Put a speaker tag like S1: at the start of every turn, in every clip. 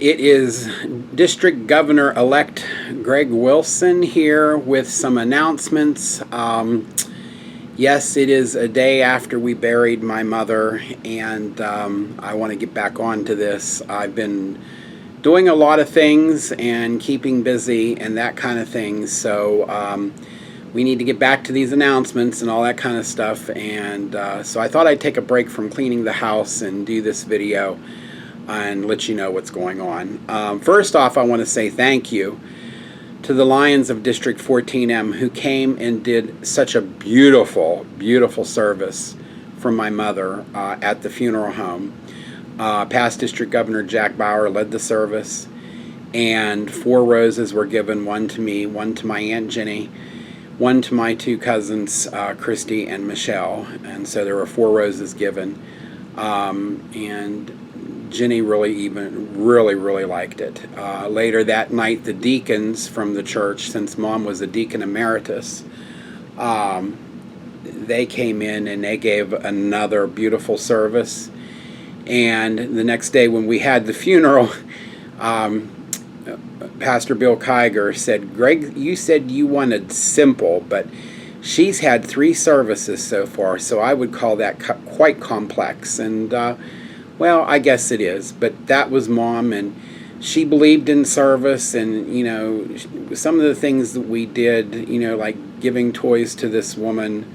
S1: It is District Governor-elect Greg Wilson here with some announcements. Yes, it is a day after we buried my mother, and I want to get back onto this. I've been doing a lot of things and keeping busy and that kind of thing, so we need to get back to these announcements and all that kind of stuff, and so I thought I'd take a break from cleaning the house and do this video and let you know what's going on. First off, I want to say thank you to the Lions of District 14M who came and did such a beautiful, beautiful service for my mother at the funeral home. Past District Governor Jack Bauer led the service, and 4 roses were given, one to me, one to my Aunt Jenny, one to my 2 cousins, Christy and Michelle, and so there were 4 roses given, and Jenny really liked it. Later that night, the deacons from the church, since Mom was a Deacon Emeritus, they came in and they gave another beautiful service. And the next day when we had the funeral, Pastor Bill Kiger said, "Greg, you said you wanted simple, but she's had 3 services so far, so I would call that quite complex." And well, I guess it is, but that was Mom, and she believed in service, and you know, some of the things that we did, you know, like giving toys to this woman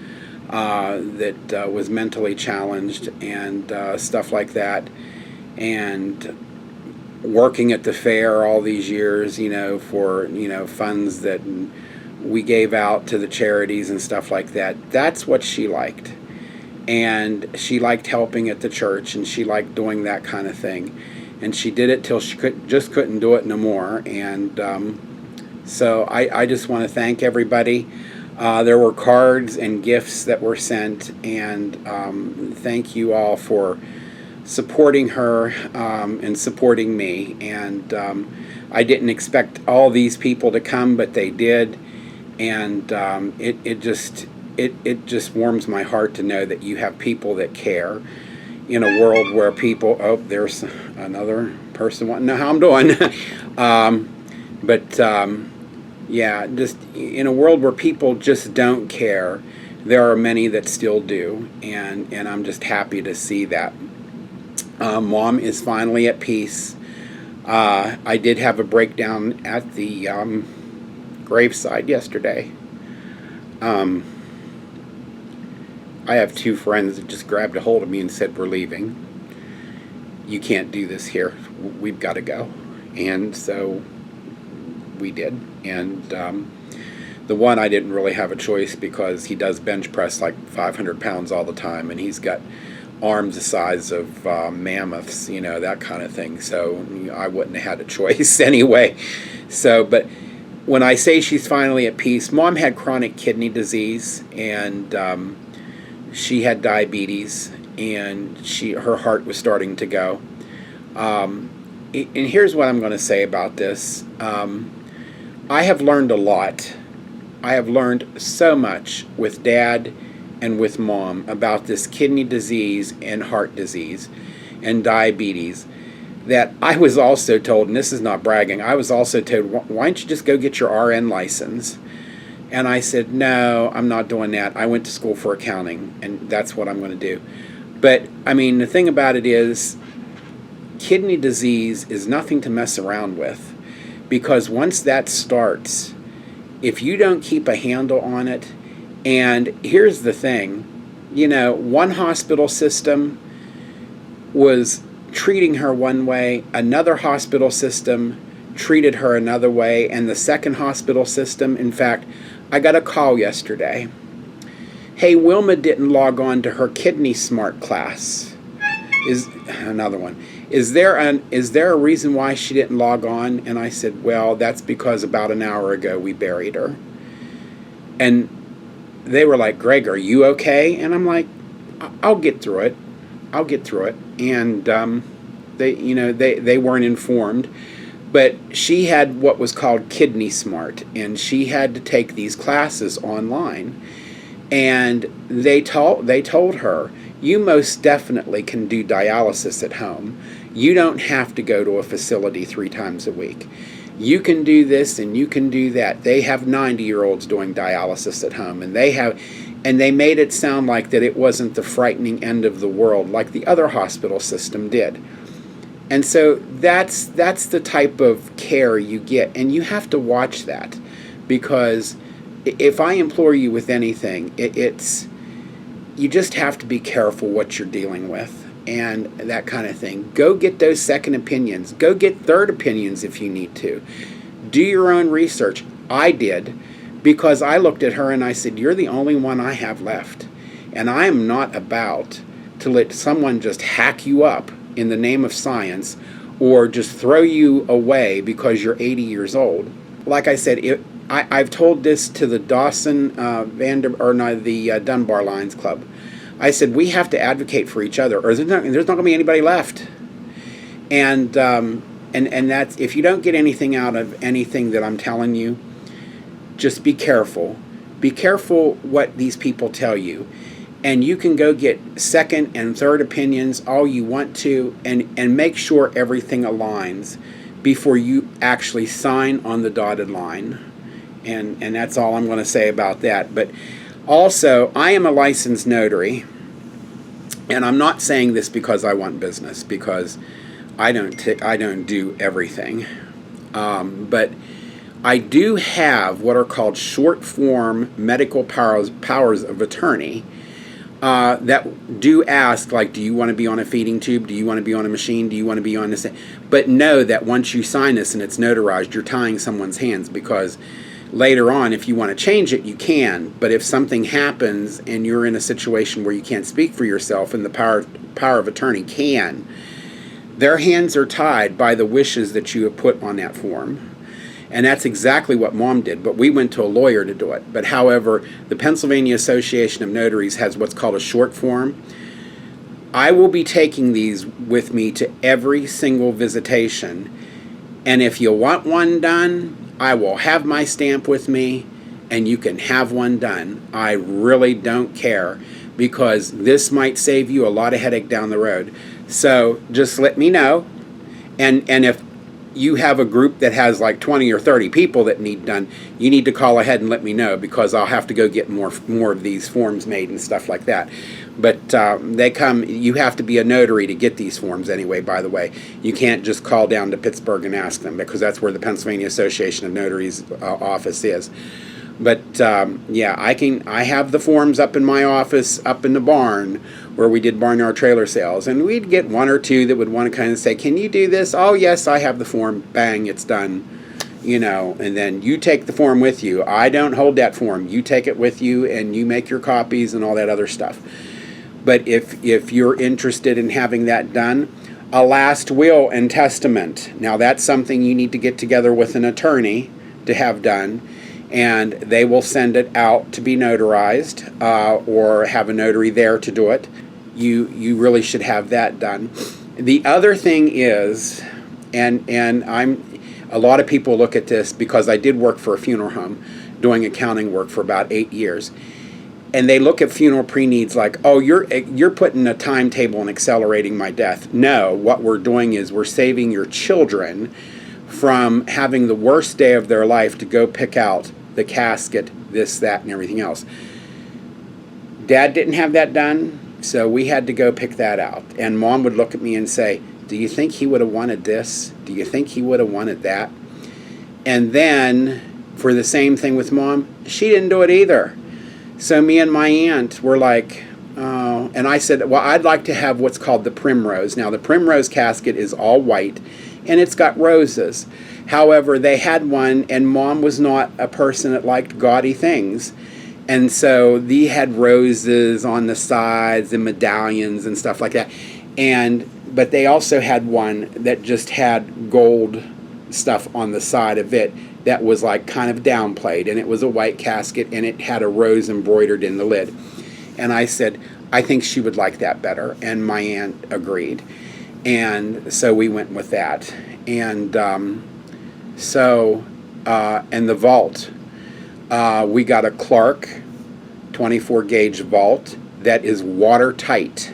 S1: that was mentally challenged and stuff like that, and working at the fair all these years, you know, for, you know, funds that we gave out to the charities and stuff like that. That's what she liked. And she liked helping at the church, and she liked doing that kind of thing. And she did it till she just couldn't do it no more. And so I just want to thank everybody. There were cards and gifts that were sent, and thank you all for supporting her and supporting me. And I didn't expect all these people to come, but they did. And it just warms my heart to know that you have people that care in a world where people, oh, there's another person wanting to know how I'm doing. Yeah, just in a world where people just don't care, there are many that still do, and I'm just happy to see that. Mom is finally at peace. I did have a breakdown at the graveside yesterday. I have 2 friends that just grabbed a hold of me and said, "We're leaving. You can't do this here. We've got to go." And so we did. And the one, I didn't really have a choice because he does bench press like 500 pounds all the time, and he's got arms the size of mammoths, you know, that kind of thing. So I wouldn't have had a choice anyway. So, but when I say she's finally at peace, Mom had chronic kidney disease, and she had diabetes, and her heart was starting to go. And here's what I'm going to say about this. I have learned a lot. I have learned so much with Dad and with Mom about this kidney disease and heart disease and diabetes that I was also told, and this is not bragging, I was also told, why don't you just go get your RN license? And I said, no, I'm not doing that. I went to school for accounting, and that's what I'm going to do. But, I mean, the thing about it is, kidney disease is nothing to mess around with. Because once that starts, if you don't keep a handle on it, and here's the thing, you know, one hospital system was treating her one way, another hospital system treated her another way, and the second hospital system, in fact, I got a call yesterday. Hey, Wilma didn't log on to her Kidney Smart class. Is another one. Is there a reason why she didn't log on? And I said, well, that's because about an hour ago we buried her. And they were like, Greg, are you okay? And I'm like, I'll get through it. I'll get through it. And they weren't informed. But she had what was called Kidney Smart, and she had to take these classes online. And they told her, you most definitely can do dialysis at home. You don't have to go to a facility 3 times a week. You can do this and you can do that. They have 90-year-olds doing dialysis at home, and they made it sound like that it wasn't the frightening end of the world like the other hospital system did. And so that's the type of care you get, and you have to watch that, because if I implore you with anything, it's you just have to be careful what you're dealing with and that kind of thing. Go get those second opinions. Go get third opinions if you need to. Do your own research. I did, because I looked at her and I said, you're the only one I have left, and I am not about to let someone just hack you up in the name of science, or just throw you away because you're 80 years old. Like I said, I've told this to the Dawson the Dunbar Lines Club. I said, we have to advocate for each other, or there's not going to be anybody left. And that's, if you don't get anything out of anything that I'm telling you, just be careful. Be careful what these people tell you. And you can go get second and third opinions all you want to, and make sure everything aligns before you actually sign on the dotted line. And that's all I'm going to say about that. But also, I am a licensed notary, and I'm not saying this because I want business, because I don't do everything. But I do have what are called short form medical powers of attorney. That do ask, like, do you want to be on a feeding tube? Do you want to be on a machine? Do you want to be on this? But know that once you sign this and it's notarized, you're tying someone's hands, because later on, if you want to change it, you can. But if something happens and you're in a situation where you can't speak for yourself and the power of attorney can, their hands are tied by the wishes that you have put on that form. And that's exactly what Mom did, but we went to a lawyer to do it. But however, the Pennsylvania Association of Notaries has what's called a short form. I will be taking these with me to every single visitation. And if you want one done, I will have my stamp with me, and you can have one done. I really don't care, because this might save you a lot of headache down the road. So just let me know. And if you have a group that has like 20 or 30 people that need done, you need to call ahead and let me know, because I'll have to go get more of these forms made and stuff like that. But they come, you have to be a notary to get these forms anyway, by the way. You can't just call down to Pittsburgh and ask them, because that's where the Pennsylvania Association of Notaries office is. But yeah, I have the forms up in my office, up in the barn, where we did barnyard trailer sales, and we'd get one or two that would want to kind of say, can you do this? Oh yes, I have the form. Bang, it's done. You know, and then you take the form with you. I don't hold that form. You take it with you, and you make your copies and all that other stuff. But if you're interested in having that done, a last will and testament. Now that's something you need to get together with an attorney to have done, and they will send it out to be notarized, or have a notary there to do it. You really should have that done. The other thing is, and a lot of people look at this, because I did work for a funeral home doing accounting work for about 8 years, and they look at funeral pre-needs like, oh, you're putting a timetable and accelerating my death. No, what we're doing is we're saving your children from having the worst day of their life to go pick out the casket, this, that, and everything else. Dad didn't have that done, so we had to go pick that out. And Mom would look at me and say, do you think he would have wanted this? Do you think he would have wanted that? And then, for the same thing with Mom, she didn't do it either. So me and my aunt were like, oh, and I said, well, I'd like to have what's called the primrose. Now, the primrose casket is all white, and it's got roses. However, they had one, and Mom was not a person that liked gaudy things. And so they had roses on the sides and medallions and stuff like that. But they also had one that just had gold stuff on the side of it that was like kind of downplayed, and it was a white casket, and it had a rose embroidered in the lid. And I said, I think she would like that better, and my aunt agreed. And so we went with that. And and the vault, we got a Clark 24 gauge vault that is watertight.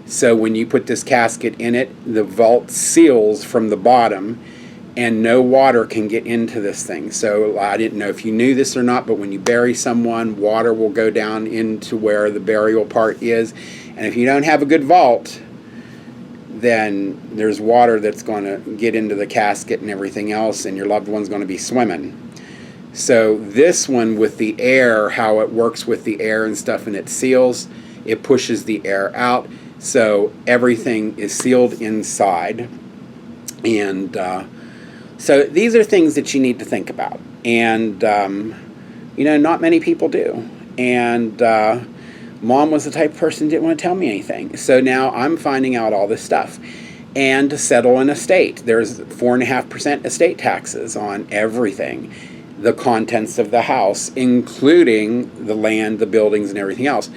S1: So when you put this casket in it, the vault seals from the bottom, and no water can get into this thing. So I didn't know if you knew this or not, but when you bury someone, water will go down into where the burial part is. And if you don't have a good vault, then there's water that's going to get into the casket and everything else, and your loved one's going to be swimming. So this one with the air, how it works with the air and stuff, and it seals, it pushes the air out. So everything is sealed inside. And so these are things that you need to think about. And, not many people do. And Mom was the type of person who didn't want to tell me anything. So now I'm finding out all this stuff. And to settle an estate, there's 4.5% estate taxes on everything. The contents of the house, including the land, the buildings, and everything else.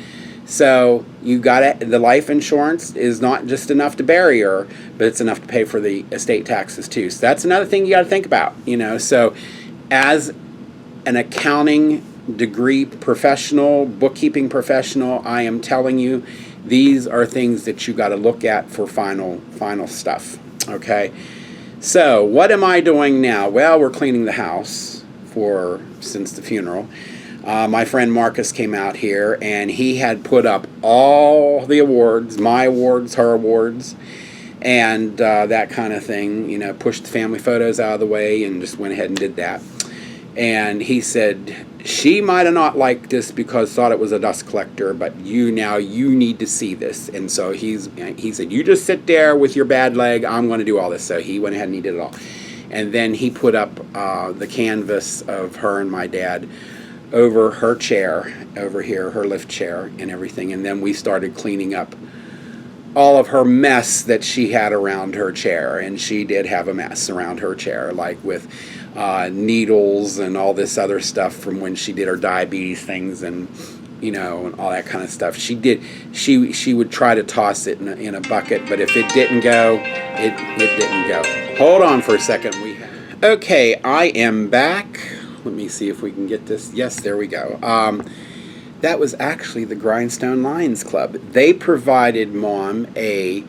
S1: So you got the life insurance is not just enough to bury her, but it's enough to pay for the estate taxes too. So that's another thing you got to think about, So as an accounting degree professional, bookkeeping professional, I am telling you, these are things that you got to look at for final stuff. Okay. So what am I doing now? Well, we're cleaning the house since the funeral. My friend Marcus came out here, and he had put up all the awards, my awards, her awards, and that kind of thing, pushed the family photos out of the way and just went ahead and did that. And he said, she might have not liked this because thought it was a dust collector, but you need to see this. And so he said, you just sit there with your bad leg, I'm going to do all this. So he went ahead and he did it all. And then he put up the canvas of her and my dad over her chair, over here, her lift chair and everything. And then we started cleaning up all of her mess that she had around her chair. And she did have a mess around her chair, like with needles and all this other stuff from when she did her diabetes things and, and all that kind of stuff. She would try to toss it in a bucket, but if it didn't go, it didn't go. Hold on for a second. Okay, I am back. Let me see if we can get this. Yes, there we go. That was actually the Grindstone Lions Club. They provided Mom a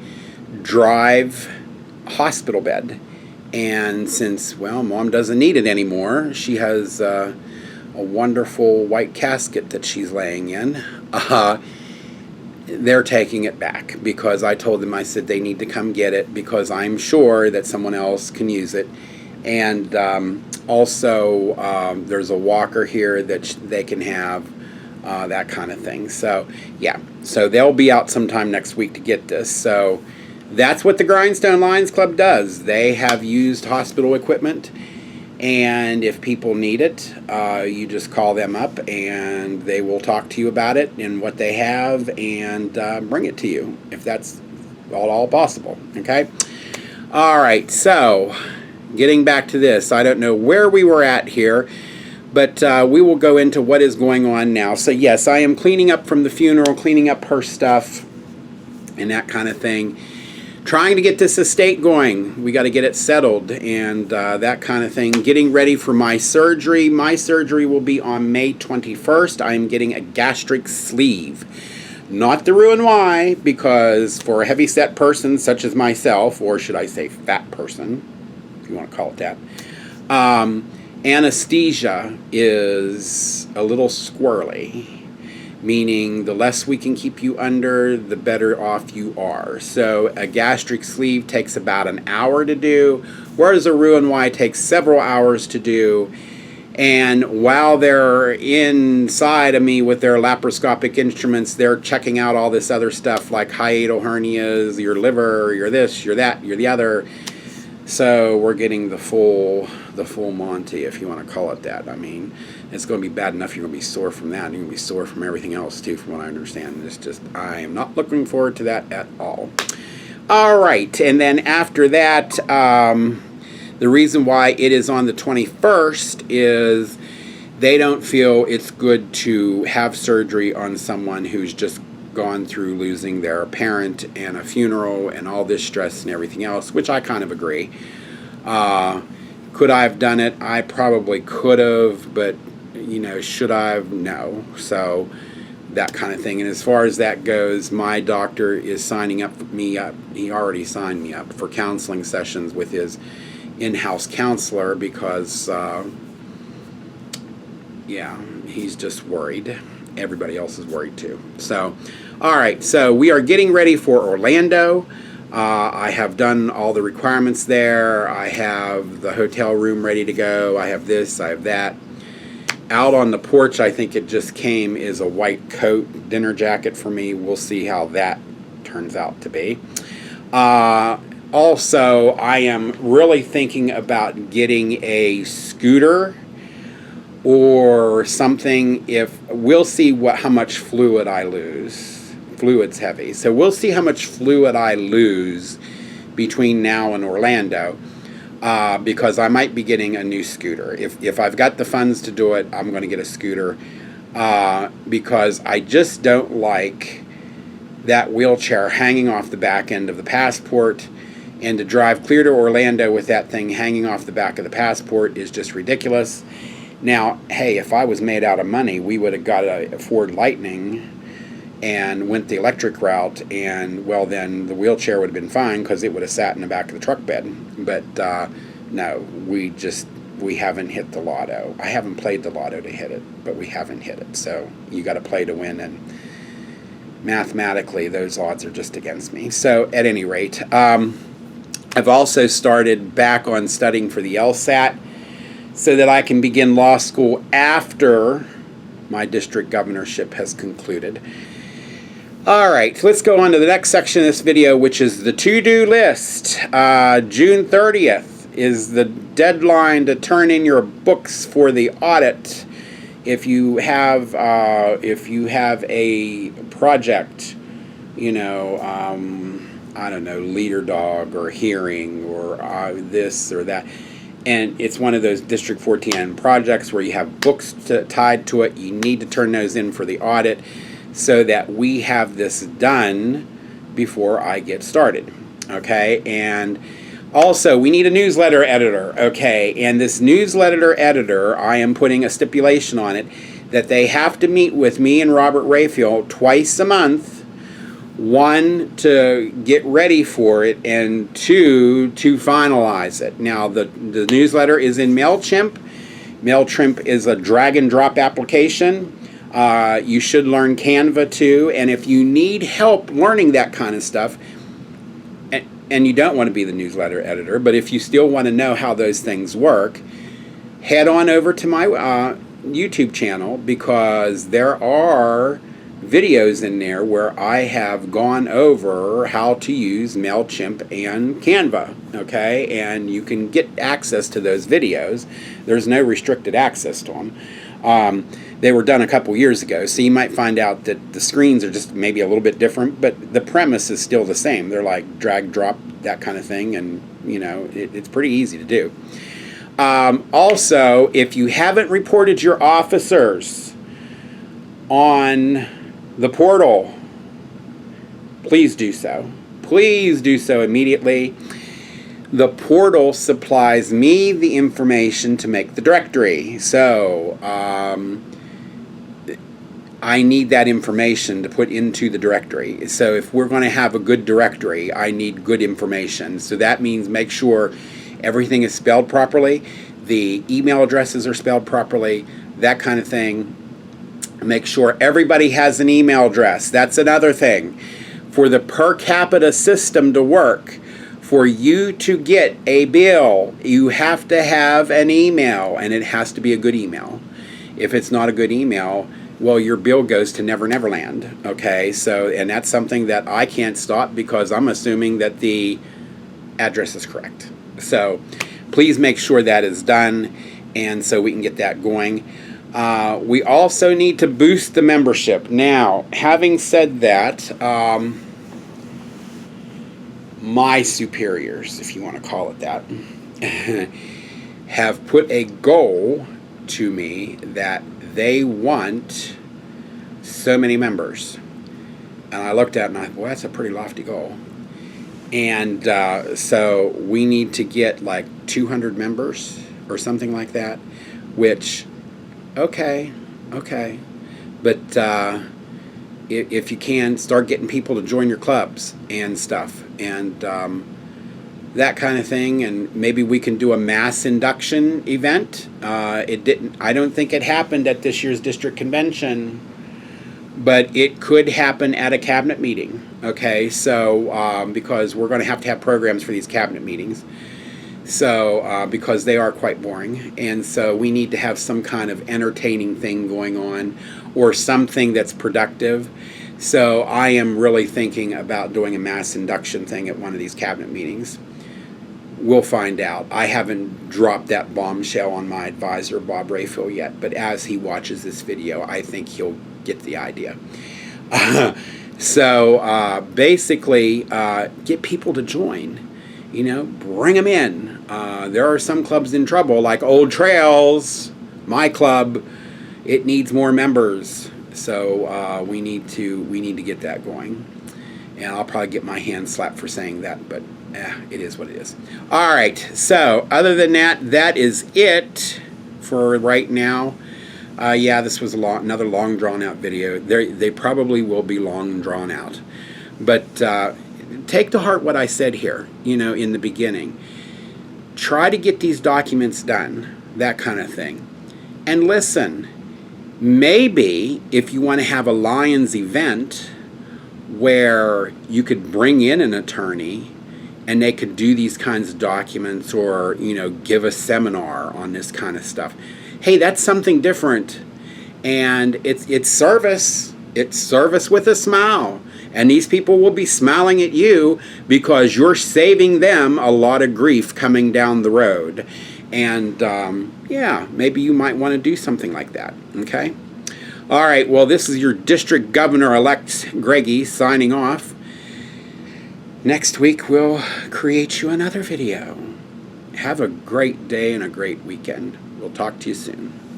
S1: drive hospital bed. And since, Mom doesn't need it anymore, she has a wonderful white casket that she's laying in. They're taking it back because I told them, I said they need to come get it because I'm sure that someone else can use it. And also there's a walker here that they can have, that kind of thing. So yeah, so they'll be out sometime next week to get this. So that's what the Grindstone Lions Club does. They have used hospital equipment, and if people need it, you just call them up and they will talk to you about it and what they have and bring it to you if that's all possible. Okay? All right, so getting back to this, I don't know where we were at here, but we will go into what is going on now. So yes, I am cleaning up from the funeral, cleaning up her stuff and that kind of thing. Trying to get this estate going. We got to get it settled and that kind of thing. Getting ready for my surgery. My surgery will be on May 21st. I'm getting a gastric sleeve. Not the Roux-en-Y, because for a heavy-set person such as myself, or should I say fat person, if you want to call it that, anesthesia is a little squirrely. Meaning the less we can keep you under, the better off you are. So a gastric sleeve takes about an hour to do, whereas a Roux-en-Y takes several hours to do. And while they're inside of me with their laparoscopic instruments, they're checking out all this other stuff like hiatal hernias, your liver, your this, your that, your the other. So we're getting the full Monty, if you want to call it that. I mean, it's going to be bad enough you're going to be sore from that, and you're going to be sore from everything else too, from what I understand. It's just, I am not looking forward to that at all. All right, and then after that, the reason why it is on the 21st is they don't feel it's good to have surgery on someone who's just gone through losing their parent and a funeral and all this stress and everything else, which I kind of agree. Could I have done it? I probably could have, but should I have? No. So that kind of thing. And as far as that goes, my doctor is signing me up. He already signed me up for counseling sessions with his in-house counselor because, yeah, he's just worried. Everybody else is worried too. So, all right, so we are getting ready for Orlando. I have done all the requirements there. I have the hotel room ready to go. I have this, I have that. Out on the porch, I think it just came, is a white coat, dinner jacket for me. We'll see how that turns out to be. Also, I am really thinking about getting a scooter or something. We'll see how much fluid I lose. Fluid's heavy. So we'll see how much fluid I lose between now and Orlando. Because I might be getting a new scooter. If I've got the funds to do it, I'm going to get a scooter because I just don't like that wheelchair hanging off the back end of the passport, and to drive clear to Orlando with that thing hanging off the back of the passport is just ridiculous. Now, hey, if I was made out of money, we would have got a Ford Lightning and went the electric route, and well, then the wheelchair would have been fine because it would have sat in the back of the truck bed. But no, we haven't hit the lotto. I haven't played the lotto to hit it, but we haven't hit it. So you got to play to win, and mathematically those odds are just against me. So at any rate, I've also started back on studying for the LSAT so that I can begin law school after my district governorship has concluded. All right, let's go on to the next section of this video, which is the to-do list. June 30th is the deadline to turn in your books for the audit. If you have a project, you know, I don't know, leader dog or hearing or this or that, and it's one of those District 14 projects where you have books tied to it, you need to turn those in for the audit, so that we have this done before I get started, okay? And also, we need a newsletter editor, okay? And this newsletter editor, I am putting a stipulation on it that they have to meet with me and Robert Raphael twice a month, one, to get ready for it, and two, to finalize it. Now, the newsletter is in MailChimp. MailChimp is a drag-and-drop application. You should learn Canva too, and if you need help learning that kind of stuff, and you don't want to be the newsletter editor, but if you still want to know how those things work, head on over to my YouTube channel, because there are videos in there where I have gone over how to use MailChimp and Canva, okay? And you can get access to those videos. There's no restricted access to them. They were done a couple years ago, so you might find out that the screens are just maybe a little bit different, but the premise is still the same. They're like drag, drop, that kind of thing, and you know, it's pretty easy to do. Also, if you haven't reported your officers on the portal, please do so. Please do so immediately. The portal supplies me the information to make the directory. So I need that information to put into the directory. So if we're going to have a good directory, I need good information. So that means make sure everything is spelled properly, the email addresses are spelled properly, that kind of thing. Make sure everybody has an email address. That's another thing. For the per capita system to work, for you to get a bill, you have to have an email, and it has to be a good email. If it's not a good email, well, your bill goes to Never Never Land, okay? So, and that's something that I can't stop because I'm assuming that the address is correct. So please make sure that is done, and so we can get that going. We also need to boost the membership. Now, having said that, my superiors, if you want to call it that, have put a goal to me that they want so many members. And I looked at it and I thought, well, that's a pretty lofty goal. And so we need to get like 200 members or something like that, which, okay. But if you can, start getting people to join your clubs and stuff, and that kind of thing. And maybe we can do a mass induction event. I don't think it happened at this year's district convention, but it could happen at a cabinet meeting. Okay, so because we're going to have programs for these cabinet meetings. So, because they are quite boring, and so we need to have some kind of entertaining thing going on, or something that's productive. So I am really thinking about doing a mass induction thing at one of these cabinet meetings. We'll find out. I haven't dropped that bombshell on my advisor, Bob Rayfield, yet, but as he watches this video, I think he'll get the idea. So basically, get people to join. You know, bring them in. There are some clubs in trouble, like Old Trails, my club. It needs more members, so we need to get that going. And I'll probably get my hand slapped for saying that, but it is what it is. All right. So other than that, that is it for right now. Yeah, this was another long drawn out video. They probably will be long drawn out, but. Take to heart what I said here, you know, in the beginning. Try to get these documents done, that kind of thing. And listen, maybe if you want to have a Lions event where you could bring in an attorney and they could do these kinds of documents, or, you know, give a seminar on this kind of stuff. Hey, that's something different. And it's service. It's service with a smile. And these people will be smiling at you because you're saving them a lot of grief coming down the road. And yeah, maybe you might want to do something like that. Okay? All right, well, this is your District Governor-elect Greggy signing off. Next week, we'll create you another video. Have a great day and a great weekend. We'll talk to you soon.